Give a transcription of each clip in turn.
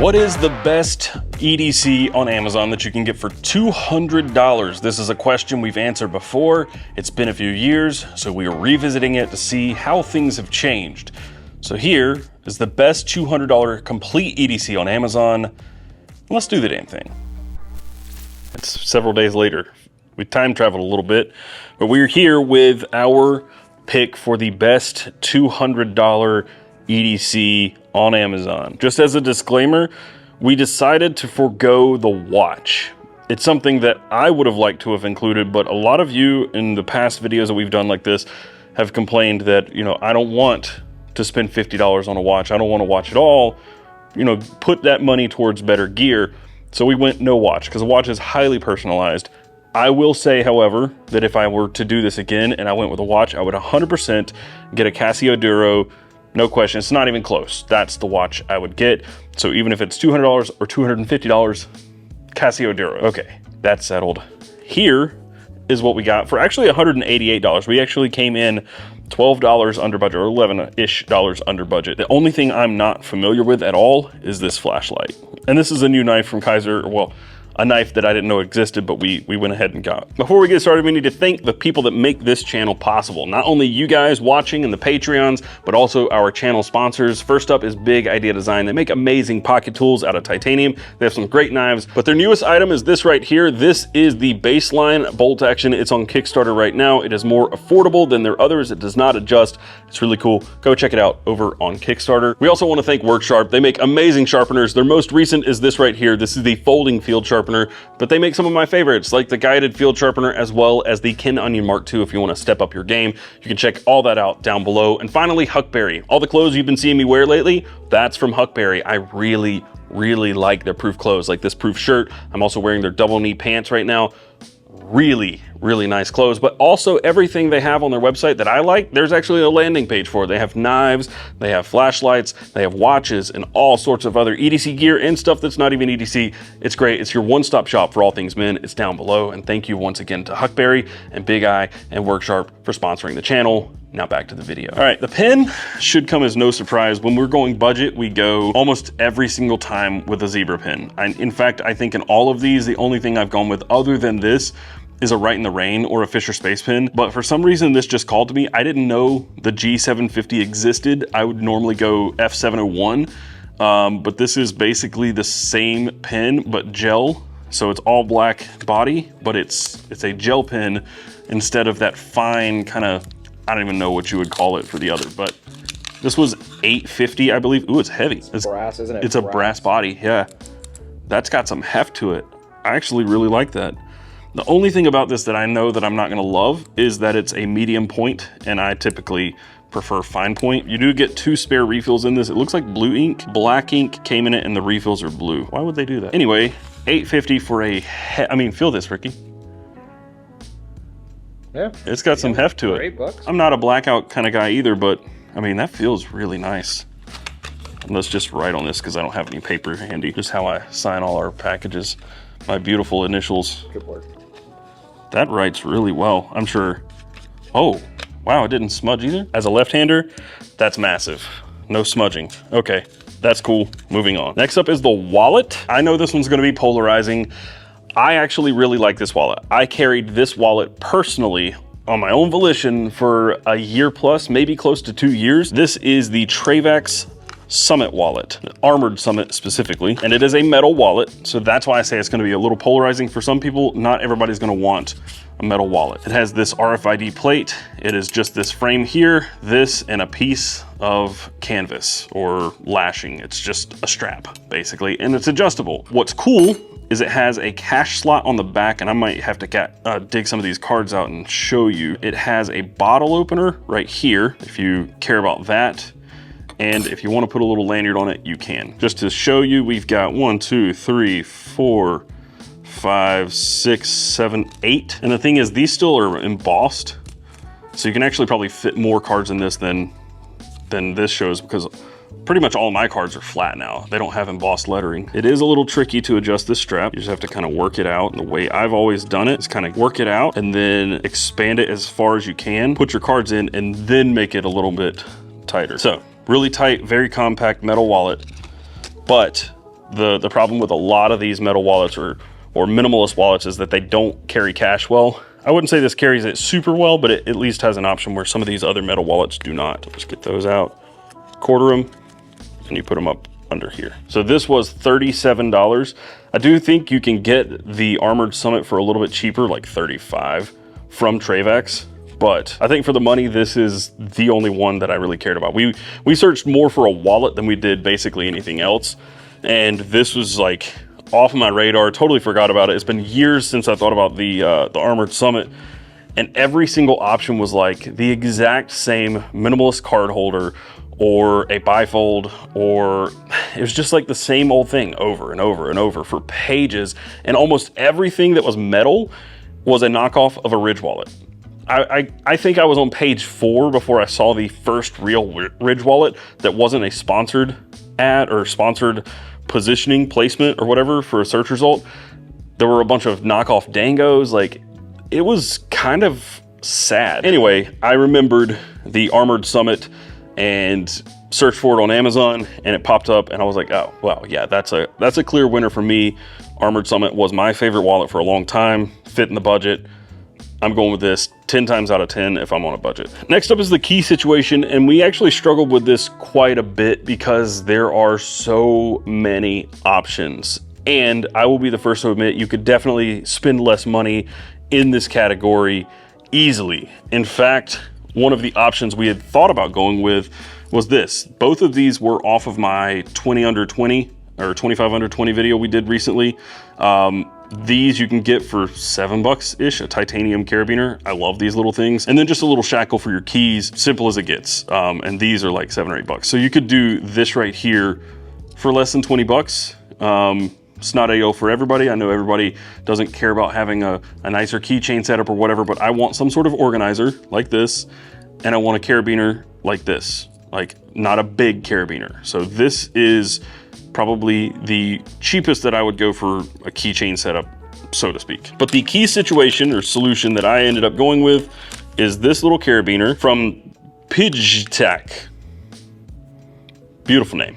What is the best EDC on Amazon that you can get for $200? This is a question we've answered before. It's been a few years, so we are revisiting it to see how things have changed. So here is the best $200 complete EDC on Amazon. Let's do the damn thing. It's several days later. We time traveled a little bit, but we're here with our pick for the best $200 EDC on Amazon. Just as a disclaimer, we decided to forego the watch. It's something that I would have liked to have included, but a lot of you in the past videos that we've done like this have complained that, you know, I don't want to spend $50 on a watch. I don't want to watch at all. You know, put that money towards better gear. So we went no watch because a watch is highly personalized. I will say, however, that if I were to do this again and I went with a watch, I would 100% get a Casio Duro. No question, it's not even close. That's the watch I would get. So even if it's $200 or $250, Casio Duro. Okay, that's settled. Here is what we got for actually $188. We actually came in $12 under budget, or $11-ish under budget. The only thing I'm not familiar with at all is this flashlight. And this is a new knife from Kaiser, well, a knife that I didn't know existed, but we went ahead and got. Before we get started, we need to thank the people that make this channel possible. Not only you guys watching and the Patreons, but also our channel sponsors. First up is bigidesign. They make amazing pocket tools out of titanium. They have some great knives, but their newest item is this right here. This is the baseline bolt action. It's on Kickstarter right now. It is more affordable than their others. It does not adjust. It's really cool. Go check it out over on Kickstarter. We also want to thank Worksharp. They make amazing sharpeners. Their most recent is this right here. This is the folding field sharpener. But they make some of my favorites, like the guided field sharpener, as well as the Ken Onion Mark II. If you want to step up your game, you can check all that out down below. And finally, Huckberry. All the clothes you've been seeing me wear lately, that's from Huckberry. I really like their proof clothes, like this proof shirt. I'm also wearing their double knee pants right now. Really nice clothes, but also everything they have on their website that I like, there's actually a landing page for. They have knives, they have flashlights, they have watches, and all sorts of other EDC gear and stuff that's not even EDC. It's great. It's your one-stop shop for all things men. It's down below. And thank you once again to Huckberry and Big Eye and Worksharp for sponsoring the channel. Now back to the video. All right, the pen should come as no surprise. When we're going budget, we go almost every single time with a zebra pen. In fact, I think in all of these, the only thing I've gone with other than this is a Right in the Rain or a Fisher Space Pen. But for some reason, this just called to me. I didn't know the G750 existed. I would normally go F701, but this is basically the same pen, but gel. So it's all black body, but it's a gel pen instead of that fine kind of, I don't even know what you would call it for the other, but this was $850, I believe. Ooh, it's heavy. It's brass, isn't it? It's a brass body, yeah. That's got some heft to it. I actually really like that. The only thing about this that I know that I'm not gonna love is that it's a medium point, and I typically prefer fine point. You do get 2 spare refills in this. It looks like blue ink. Black ink came in it, and the refills are blue. Why would they do that? Anyway, $850 for I mean, feel this, Ricky. Yeah. It's got some heft to it. Great books. I'm not a blackout kind of guy either, but I mean, that feels really nice. And let's just write on this because I don't have any paper handy. Just how I sign all our packages. My beautiful initials. Good work. That writes really well, I'm sure. Oh, wow, it didn't smudge either. As a left-hander, that's massive. No smudging. Okay, that's cool. Moving on. Next up is the wallet. I know this one's gonna be polarizing. I actually really like this wallet. I carried this wallet personally on my own volition for a year plus, maybe close to 2 years. This is the Travax Summit wallet, Armored Summit specifically, and it is a metal wallet, so that's why I say it's going to be a little polarizing for some people. Not everybody's going to want a metal wallet. It has this RFID plate. It is just this frame here, this, and a piece of canvas or lashing. It's just a strap basically, and it's adjustable. What's cool is it has a cash slot on the back, and I might have to dig some of these cards out and show you. It has a bottle opener right here if you care about that. And if you want to put a little lanyard on it, you can. Just to show you, we've got 1, 2, 3, 4, 5, 6, 7, 8. And the thing is, these still are embossed. So you can actually probably fit more cards in this than this shows, because pretty much all my cards are flat now. They don't have embossed lettering. It is a little tricky to adjust this strap. You just have to kind of work it out. And the way I've always done it is kind of work it out and then expand it as far as you can, put your cards in, and then make it a little bit tighter. So really tight, very compact metal wallet. But The problem with a lot of these metal wallets or minimalist wallets is that they don't carry cash well. I wouldn't say this carries it super well, but it at least has an option where some of these other metal wallets do not. Let's get those out, quarter them, and you put them up under here. So this was $37. I do think you can get the Armored Summit for a little bit cheaper, like $35 from Travex. But I think for the money, this is the only one that I really cared about. We searched more for a wallet than we did basically anything else. And this was like off my radar, totally forgot about it. It's been years since I thought about the Armored Summit. And every single option was like the exact same minimalist card holder or a bifold, or it was just like the same old thing over and over and over for pages. And almost everything that was metal was a knockoff of a Ridge wallet. I think I was on page 4 before I saw the first real Ridge wallet that wasn't a sponsored ad or sponsored positioning placement or whatever for a search result. There were a bunch of knockoff dangos. Like, it was kind of sad. Anyway, I remembered the Armored Summit and searched for it on Amazon, and it popped up, and I was like, oh, well, yeah, that's a clear winner for me. Armored Summit was my favorite wallet for a long time, fit in the budget. I'm going with this 10 times out of 10 if I'm on a budget. Next up is the key situation, and we actually struggled with this quite a bit because there are so many options. And I will be the first to admit, you could definitely spend less money in this category easily. In fact, one of the options we had thought about going with was this. Both of these were off of my 20 under 20 or 25 under 20 video we did recently. These you can get for $7-ish, a titanium carabiner. I love these little things. And then just a little shackle for your keys, simple as it gets. And these are like $7 or $8. So you could do this right here for less than $20. It's not AO for everybody. I know everybody doesn't care about having a nicer keychain setup or whatever, but I want some sort of organizer like this, and I want a carabiner like this, like not a big carabiner. So this is probably the cheapest that I would go for a keychain setup, so to speak. But the key situation or solution that I ended up going with is this little carabiner from Pidgeotech. Beautiful name,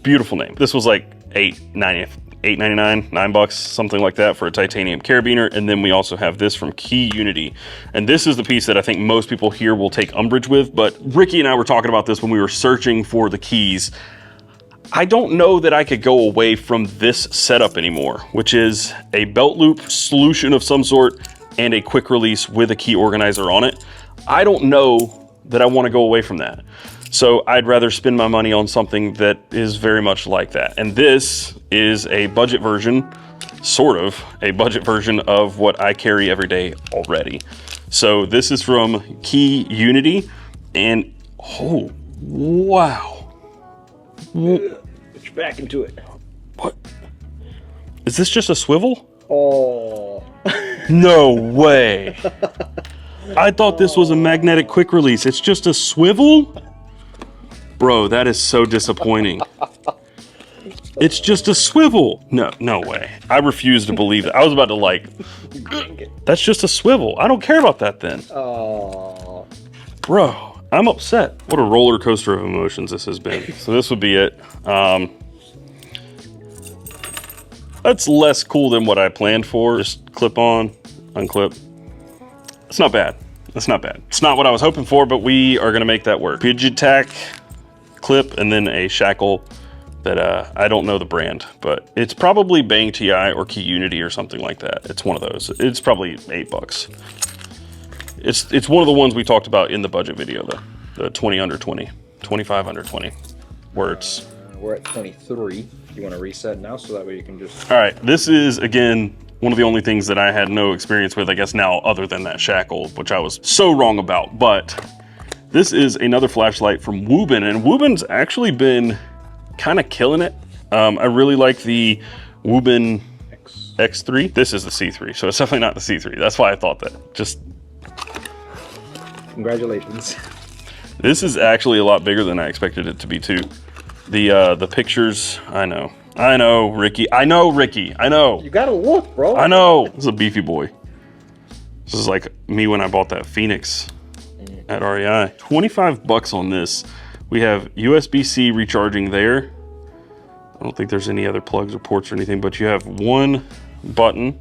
beautiful name. This was like $8.99, $9, something like that for a titanium carabiner. And then we also have this from Key Unity. And this is the piece that I think most people here will take umbrage with, but Ricky and I were talking about this when we were searching for the keys. I don't know that I could go away from this setup anymore, which is a belt loop solution of some sort and a quick release with a key organizer on it. I don't know that I want to go away from that. So I'd rather spend my money on something that is very much like that. And this is a budget version, sort of a budget version of what I carry every day already. So this is from Key Unity, and oh, wow. Put your back into it. What? Is this just a swivel? Oh. No way. I thought this was a magnetic quick release. It's just a swivel? Bro, that is so disappointing. It's just a swivel. No way. I refuse to believe it. I was about to like, that's just a swivel. I don't care about that then. Oh. Bro. I'm upset. What a roller coaster of emotions this has been. So this would be it. That's less cool than what I planned for. Just clip on, unclip. It's not bad. It's not bad. It's not what I was hoping for, but we are gonna make that work. Pidgeotech clip and then a shackle that I don't know the brand, but it's probably Bang TI or Key Unity or something like that. It's one of those. It's probably $8. It's one of the ones we talked about in the budget video, the 20 under 20, 25 under 20, where it's... We're at 23. You want to reset now so that way you can just... All right, this is, again, one of the only things that I had no experience with, I guess now, other than that shackle, which I was so wrong about. But this is another flashlight from Woobin, and Woobin's actually been kind of killing it. I really like the Woobin X3. This is the C3, so it's definitely not the C3. That's why I thought that. Just... Congratulations. This is actually a lot bigger than I expected it to be too. The pictures, I know, Ricky. I know. You gotta look, bro. I know. This is a beefy boy. This is like me when I bought that Phoenix at REI. $25 on this. We have USB-C recharging there. I don't think there's any other plugs or ports or anything, but you have one button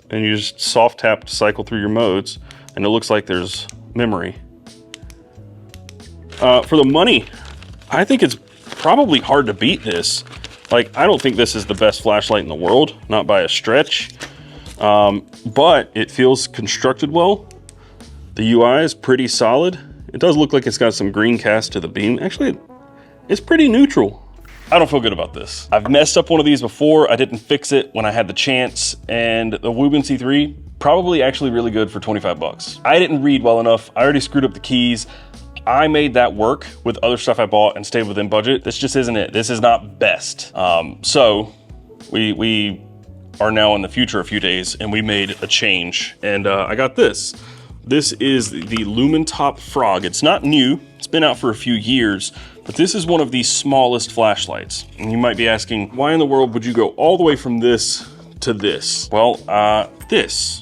and you just soft tap to cycle through your modes, and it looks like there's memory. For the money, I think it's probably hard to beat this. Like, I don't think this is the best flashlight in the world, not by a stretch, but it feels constructed well. The UI is pretty solid. It does look like it's got some green cast to the beam. Actually, it's pretty neutral. I don't feel good about this. I've messed up one of these before. I didn't fix it when I had the chance, and the Woobin C3, probably actually really good for 25 bucks. I didn't read well enough. I already screwed up the keys. I made that work with other stuff I bought and stayed within budget. This just isn't it. This is not best. So we are now in the future a few days, and we made a change, and I got this. This is the Lumentop Frog. It's not new. It's been out for a few years, but this is one of the smallest flashlights. And you might be asking, why in the world would you go all the way from this to this? Well, this.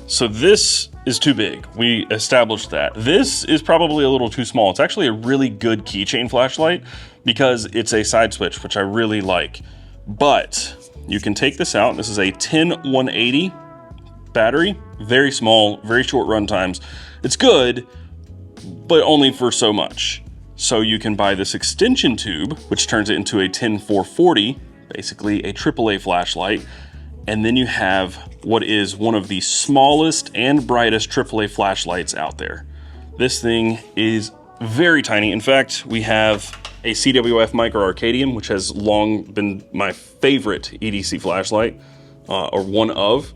So this is too big. We established that. This is probably a little too small. It's actually a really good keychain flashlight because it's a side switch, which I really like. But you can take this out. This is a 10180 battery, very small, very short run times. It's good, but only for so much. So you can buy this extension tube, which turns it into a 10440, basically a AAA flashlight. And then you have what is one of the smallest and brightest AAA flashlights out there. This thing is very tiny. In fact, we have a CWF Micro Arcadium, which has long been my favorite EDC flashlight, or one of,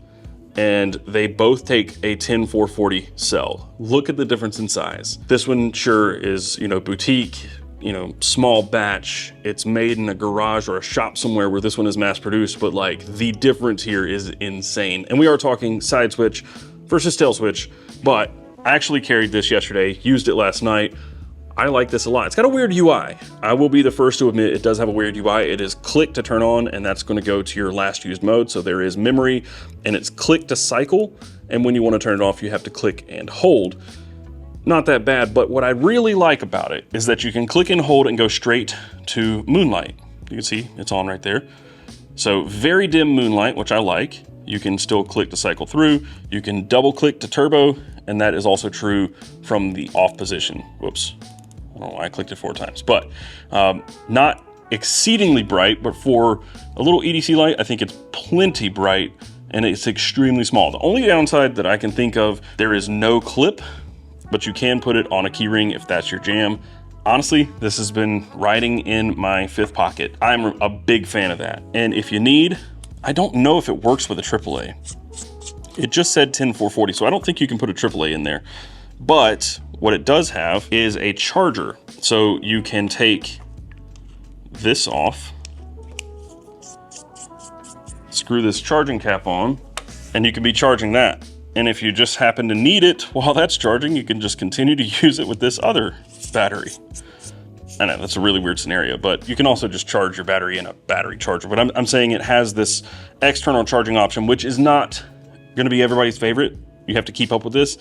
and they both take a 10440 cell. Look at the difference in size. This one sure is, you know, boutique, you know, small batch. It's made in a garage or a shop somewhere, where this one is mass produced, but like the difference here is insane. And we are talking side switch versus tail switch, but I actually carried this yesterday, used it last night. I like this a lot. It's got a weird UI. I will be the first to admit it does have a weird UI. It is click to turn on, and that's going to go to your last used mode. So there is memory, and it's click to cycle. And when you want to turn it off, you have to click and hold. Not that bad, but what I really like about it is that you can click and hold and go straight to moonlight. You can see it's on right there. So very dim moonlight, which I like. You can still click to cycle through. You can double click to turbo, and that is also true from the off position. Whoops. Oh, I clicked it 4 times, but not exceedingly bright, but for a little EDC light, I think it's plenty bright, and it's extremely small. The only downside that I can think of, there is no clip, but you can put it on a key ring if that's your jam. Honestly, this has been riding in my 5th pocket. I'm a big fan of that. And if you need, I don't know if it works with a AAA. It just said 10440, so I don't think you can put a AAA in there. But what it does have is a charger. So you can take this off, screw this charging cap on, and you can be charging that. And if you just happen to need it while that's charging, you can just continue to use it with this other battery. I know that's a really weird scenario, but you can also just charge your battery in a battery charger. But I'm saying it has this external charging option, which is not gonna be everybody's favorite. You have to keep up with this.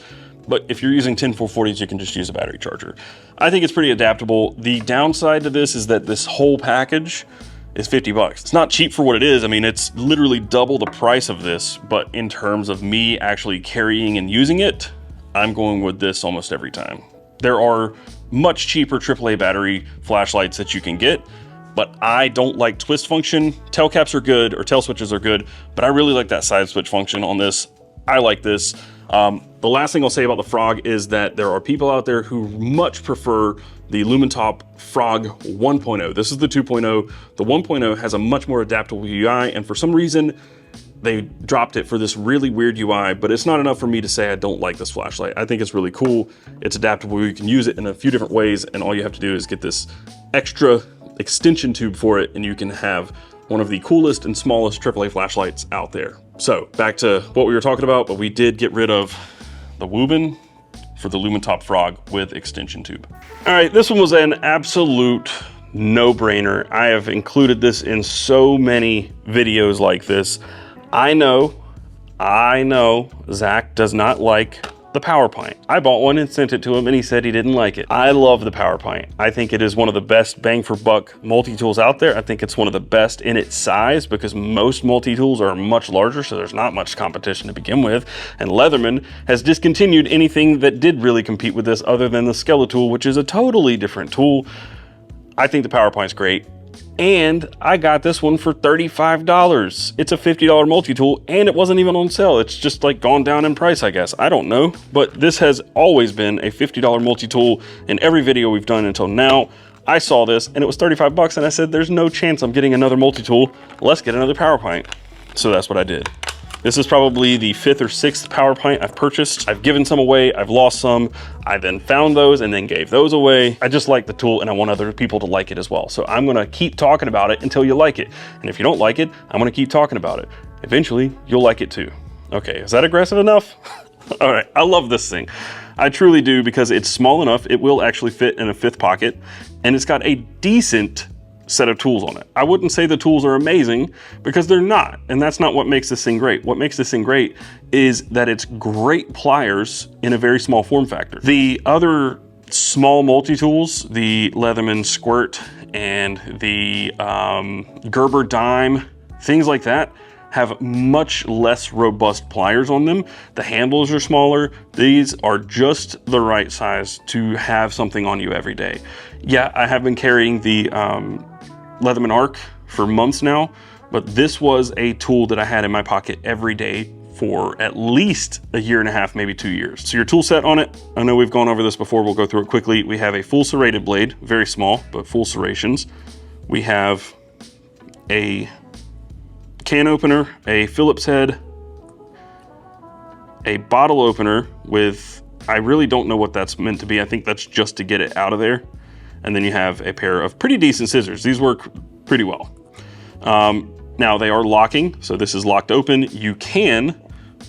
But if you're using 10440s, you can just use a battery charger. I think it's pretty adaptable. The downside to this is that this whole package is 50 bucks. It's not cheap for what it is. I mean, it's literally double the price of this, but in terms of me actually carrying and using it, I'm going with this almost every time. There are much cheaper AAA battery flashlights that you can get, but I don't like twist function. Tail caps are good, or tail switches are good, but I really like that side switch function on this. I like this. The last thing I'll say about the Frog is that there are people out there who much prefer the Lumentop Frog 1.0. This is the 2.0. The 1.0 has a much more adaptable UI, and for some reason, they dropped it for this really weird UI, but it's not enough for me to say I don't like this flashlight. I think it's really cool. It's adaptable. You can use it in a few different ways, and all you have to do is get this extra extension tube for it, and you can have one of the coolest and smallest AAA flashlights out there. So back to what we were talking about, but we did get rid of the Woobin for the Lumentop Frog with extension tube. All right, this one was an absolute no-brainer. I have included this in so many videos like this. I know Zach does not like the power pint. I bought one and sent it to him and he said he didn't like it. I love the power pint. I think it is one of the best bang for buck multi-tools out there. I think it's one of the best in its size because most multi-tools are much larger, so there's not much competition to begin with. And Leatherman has discontinued anything that did really compete with this other than the Skeletool, which is a totally different tool. I think the power pint's great. And I got this one for $35. It's a $50 multi-tool and it wasn't even on sale. It's just like gone down in price, I guess. I don't know, but this has always been a $50 multi-tool in every video we've done until now. I saw this and it was 35 bucks and I said, there's no chance I'm getting another multi-tool. Let's get another power pint. So that's what I did. This is probably the 5th or 6th power pint I've purchased. I've given some away, I've lost some. I then found those and then gave those away. I just like the tool and I want other people to like it as well. So I'm gonna keep talking about it until you like it. And if you don't like it, I'm gonna keep talking about it. Eventually, you'll like it too. Okay, is that aggressive enough? All right, I love this thing. I truly do because it's small enough, it will actually fit in a 5th pocket and it's got a decent set of tools on it. I wouldn't say the tools are amazing because they're not, and that's not what makes this thing great. What makes this thing great is that it's great pliers in a very small form factor. The other small multi-tools, the Leatherman Squirt and the Gerber Dime, things like that, have much less robust pliers on them. The handles are smaller. These are just the right size to have something on you every day. Yeah, I have been carrying the Leatherman Arc for months now, but this was a tool that I had in my pocket every day for at least a year and a half, maybe 2 years. So your tool set on it, I know we've gone over this before, we'll go through it quickly. We have a full serrated blade, very small, but full serrations. We have a can opener, a Phillips head, a bottle opener with, I really don't know what that's meant to be. I think that's just to get it out of there. And then you have a pair of pretty decent scissors. These work pretty well. Now they are locking, so this is locked open. You can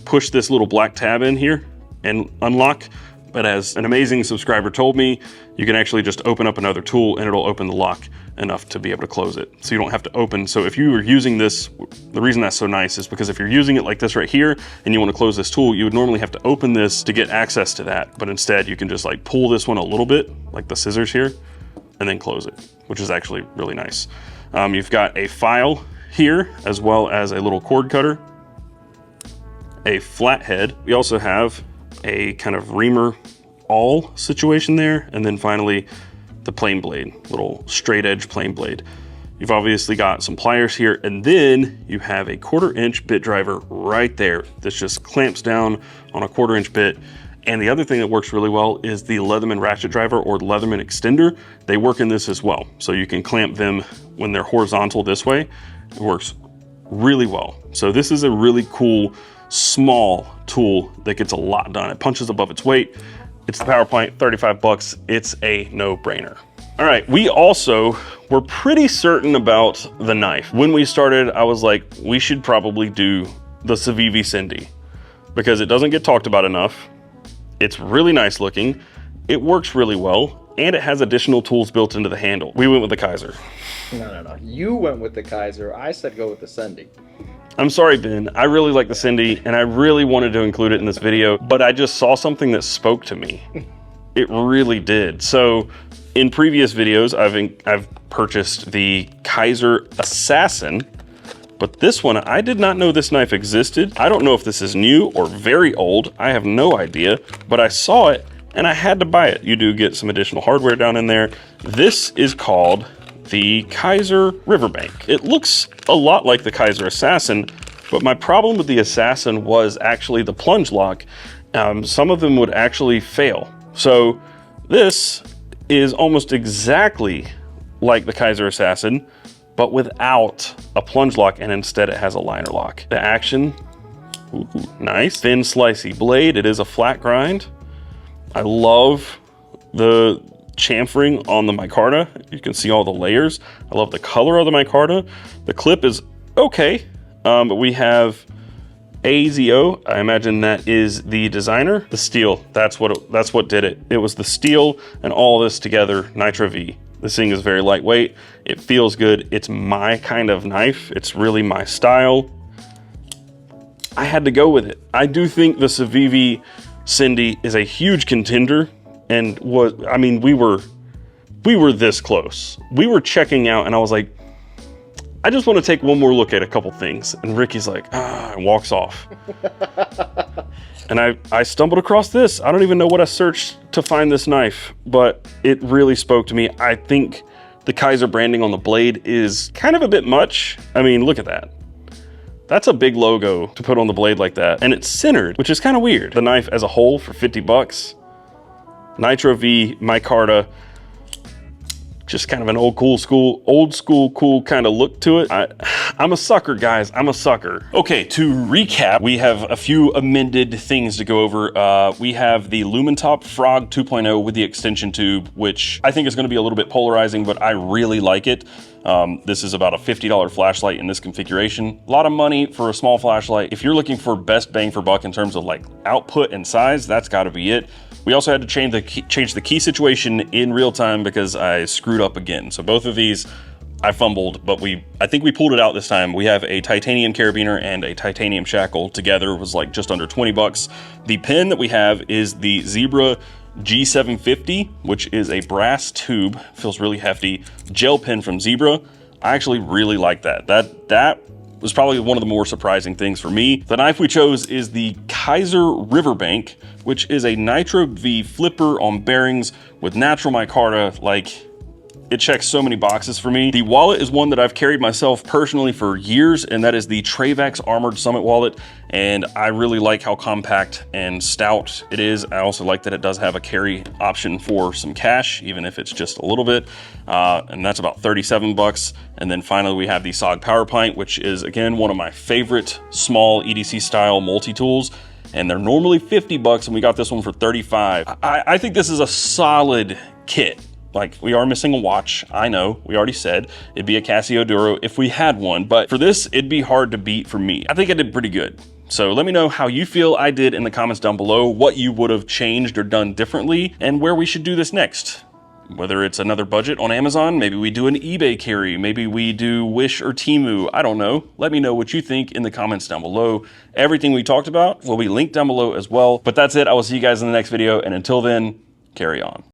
push this little black tab in here and unlock, but as an amazing subscriber told me, you can actually just open up another tool and it'll open the lock enough to be able to close it. So you don't have to open. So if you were using this, the reason that's so nice is because if you're using it like this right here and you want to close this tool, you would normally have to open this to get access to that. But instead you can just like pull this one a little bit, like the scissors here, and then close it, which is actually really nice. You've got a file here, as well as a little cord cutter, a flathead. We also have a kind of reamer awl situation there, and then finally the plane blade, little straight edge plane blade. You've obviously got some pliers here, and then you have a 1/4 inch bit driver right there. This just clamps down on a 1/4 inch bit. And the other thing that works really well is the Leatherman ratchet driver or Leatherman extender. They work in this as well. So you can clamp them when they're horizontal this way. It works really well. So this is a really cool, small tool that gets a lot done. It punches above its weight. It's the power pint, 35 bucks. It's a no-brainer. All right, we also were pretty certain about the knife. When we started, I was like, we should probably do the Civivi Cindy because it doesn't get talked about enough. It's really nice looking, it works really well, and it has additional tools built into the handle. We went with the Kaiser. No. You went with the Kaiser. I said go with the Cindy. I'm sorry, Ben. I really like the Cindy, and I really wanted to include it in this video, but I just saw something that spoke to me. It really did. So in previous videos, I've purchased the Kaiser Assassin, but this one, I did not know this knife existed. I don't know if this is new or very old. I have no idea, but I saw it and I had to buy it. You do get some additional hardware down in there. This is called the Kaiser Riverbank. It looks a lot like the Kaiser Assassin, but my problem with the Assassin was actually the plunge lock. Some of them would actually fail. So this is almost exactly like the Kaiser Assassin, but without a plunge lock, and instead it has a liner lock. The action, ooh, nice. Thin slicey blade, it is a flat grind. I love the chamfering on the micarta. You can see all the layers. I love the color of the micarta. The clip is okay, but we have AZO, I imagine that is the designer. The steel, that's what did it. It was the steel and all this together, Nitro V. This thing is very lightweight. It feels good. It's my kind of knife. It's really my style. I had to go with it. I do think the Civivi Cindy is a huge contender, and I mean, we were this close. We were checking out, and I was like, I just want to take one more look at a couple things. And Ricky's like, and walks off. And I stumbled across this. I don't even know what I searched to find this knife, but it really spoke to me. I think the Kaiser branding on the blade is kind of a bit much. I mean, look at that. That's a big logo to put on the blade like that. And it's centered, which is kind of weird. The knife as a whole for 50 bucks. Nitro V, micarta. Just kind of an old school cool kind of look to it. I'm a sucker, guys. I'm a sucker. Okay, to recap, we have a few amended things to go over. We have the Lumentop Frog 2.0 with the extension tube, which I think is going to be a little bit polarizing, but I really like it. This is about a $50 flashlight in this configuration. A lot of money for a small flashlight. If you're looking for best bang for buck in terms of like output and size, that's got to be it. We also had to change the key situation in real time because I screwed up again. So both of these, I fumbled, but I think we pulled it out this time. We have a titanium carabiner and a titanium shackle together. It was like just under 20 bucks. The pen that we have is the Zebra G750, which is a brass tube, feels really hefty, gel pen from Zebra. I actually really like that. That was probably one of the more surprising things for me. The knife we chose is the Kaiser Riverbank, which is a Nitro V flipper on bearings with natural micarta. Like, it checks so many boxes for me. The wallet is one that I've carried myself personally for years, and that is the Travex Armored Summit wallet. And I really like how compact and stout it is. I also like that it does have a carry option for some cash, even if it's just a little bit. And that's about 37 bucks. And then finally, we have the SOG Power Pint, which is again, one of my favorite small EDC style multi-tools. And they're normally 50 bucks, and we got this one for 35. I think this is a solid kit. Like, we are missing a watch. I know, we already said it'd be a Casio Duro if we had one, but for this, it'd be hard to beat for me. I think I did pretty good. So let me know how you feel I did in the comments down below, what you would have changed or done differently, and where we should do this next. Whether it's another budget on Amazon, maybe we do an eBay carry, maybe we do Wish or Temu, I don't know. Let me know what you think in the comments down below. Everything we talked about will be linked down below as well. But that's it, I will see you guys in the next video, and until then, carry on.